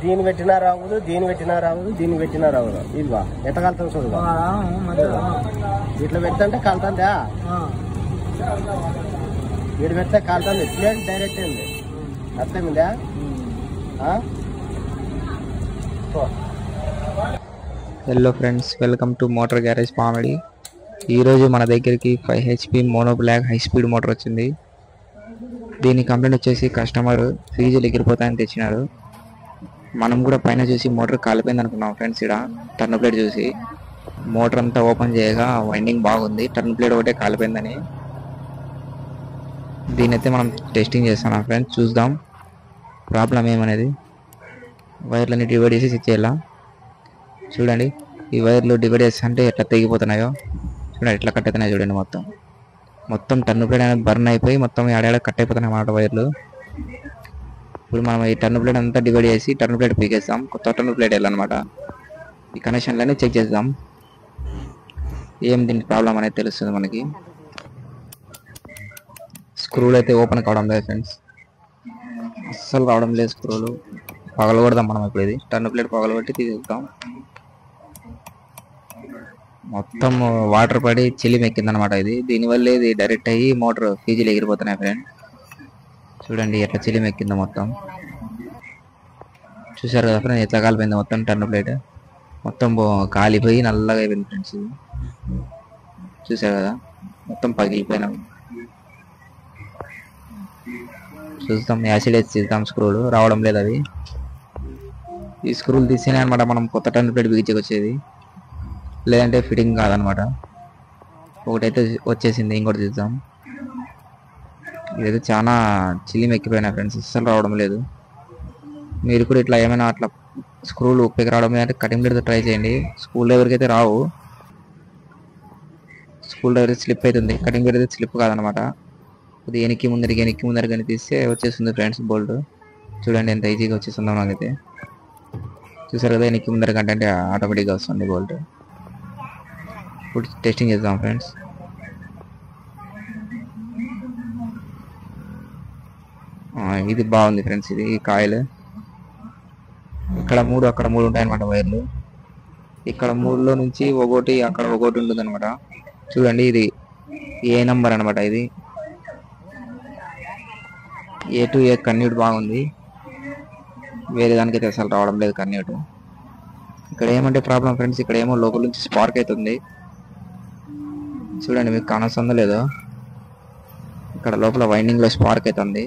దీని పెట్టినా రావదు, దీని పెట్టినా రావదు, దీన్ని పెట్టినా రావదు. ఇదిగా ఎట్ట కలుతాం చూడగా ఇట్లా పెడతంటే కలుతుందా, వీడు పెడితే కలుతుంది. ప్లేట్ డైరెక్ట్ అయింది, అర్థమైందా? Hello friends, welcome to motor garage comedy. ఈరోజు మన దగ్గరికి 5 HP mono block high speed motor వచ్చింది. దీని కంప్లైంట్ వచ్చేసి కస్టమర్ ఫీజులు ఎగిరిపోతాయని తెచ్చినారు. మనం కూడా పైన చూసి మోటార్ కాలిపోయింది అనుకున్నాం ఫ్రెండ్స్. ఇక్కడ టర్న్ ప్లేట్ చూసి మోటార్ అంతా ఓపెన్ చేయగా వైండింగ్ బాగుంది, టర్న్ ప్లేట్ ఒకటే కాలిపోయిందని. దీనైతే మనం టెస్టింగ్ చేస్తున్నాం ఫ్రెండ్స్, చూద్దాం ప్రాబ్లం ఏమనేది. వైర్లన్నీ డివైడ్ చేసి చెక్ చేయాలా. చూడండి, ఈ వైర్లు డివైడ్ చేస్తే అంటే ఎట్లా తెగిపోతున్నాయో చూడండి, ఎట్లా కట్ అవుతున్నాయో చూడండి. మొత్తం టర్న్ ప్లేట్ అనేది బర్న్ అయిపోయి మొత్తం ఏడాడ కట్ అయిపోతున్నాయి అన్నమాట వైర్లు. ఇప్పుడు మనం ఈ టర్న్ ప్లేట్ అంతా డివైడ్ చేసి టర్న్ ప్లేట్ పీకేస్తాం, కొత్త టర్న్ ప్లేట్ వెళ్ళాలన్నమాట. ఈ కనెక్షన్లన్నీ చెక్ చేద్దాం, ఏం దీనికి ప్రాబ్లం అనేది తెలుస్తుంది మనకి. స్క్రూలు అయితే ఓపెన్ కావడం లేదు ఫ్రెండ్స్, అస్సలు రావడం లేదు స్క్రూలు. పగలగొడదాం మనం ఇప్పుడు. ఇది టర్న్ ప్లేట్ పగలగొట్టి తీసుకుంటాం. మొత్తం వాటర్ పడి చిల్లి మెక్కిందనమాట ఇది. దీనివల్ల ఇది డైరెక్ట్ అయ్యి మోటార్ ఫీజులు ఎగిరిపోతున్నాయి ఫ్రెండ్. చూడండి ఎట్లా చిల్లి మెక్కిందో మొత్తం. చూసారు కదా ఫ్రెండ్, ఎట్లా కాలిపోయింది మొత్తం. టర్న్ ప్లేట్ మొత్తం కాలిపోయి నల్లగా అయిపోయింది ఫ్రెండ్స్. ఇది చూసారు కదా, మొత్తం పగిలిపోయినా. చూస్తాం, యాసిడ్ వేసి తీద్దాం. స్క్రూలు రావడం లేదు అవి. ఈ స్క్రూలు తీసేనే అనమాట మనం కొత్త టర్న్ ప్లేట్ బిగించేకి వచ్చేది, లేదంటే ఫిట్టింగ్ కాదనమాట. ఒకటైతే వచ్చేసింది, ఇంకోటి తీద్దాం. ఇదైతే చాలా చిల్లి మెక్కిపోయినా ఫ్రెండ్స్, అస్సలు రావడం లేదు. మీరు కూడా ఇట్లా ఏమైనా అట్లా స్క్రూలు ఉప్పికి రావడం లేదంటే కటింగ్ ప్లేట్తో ట్రై చేయండి. స్కూల్ డ్రైవర్కి అయితే రావు, స్కూల్ డ్రైవర్ స్లిప్ అవుతుంది, కటింగ్ ప్లేట్ అయితే స్లిప్ కాదనమాట. అది వెనక్కి ముందరికి కానీ తీస్తే వచ్చేస్తుంది ఫ్రెండ్స్ బోల్ట్. చూడండి ఎంత ఈజీగా వచ్చేస్తుందో నాకైతే. చూసారు కదా, వెనక్కి ముందరికంటే అంటే ఆటోమేటిక్గా వస్తుంది బోల్ట్. ఇప్పుడు టెస్టింగ్ చేద్దాం ఫ్రెండ్స్. ఇది బాగుంది ఫ్రెండ్స్. ఇది ఈ కాయిల్ ఇక్కడ 3 అక్కడ 3 ఉంటాయన్నమాట వైర్లు. ఇక్కడ 3లో నుంచి ఒకటి అక్కడ ఒకటి ఉంటుంది అనమాట. చూడండి, ఇది ఏ నంబర్ అనమాట. ఇది A to A కన్యూట్ బాగుంది, వేరే దానికైతే అసలు రావడం లేదు కన్యూట్. ఇక్కడ ఏమంటే ప్రాబ్లం ఫ్రెండ్స్, ఇక్కడ ఏమో లోపల నుంచి స్పార్క్ అవుతుంది. చూడండి, మీకు కానొస్తుందో లేదో, ఇక్కడ లోపల వైండింగ్ లో స్పార్క్ అవుతుంది.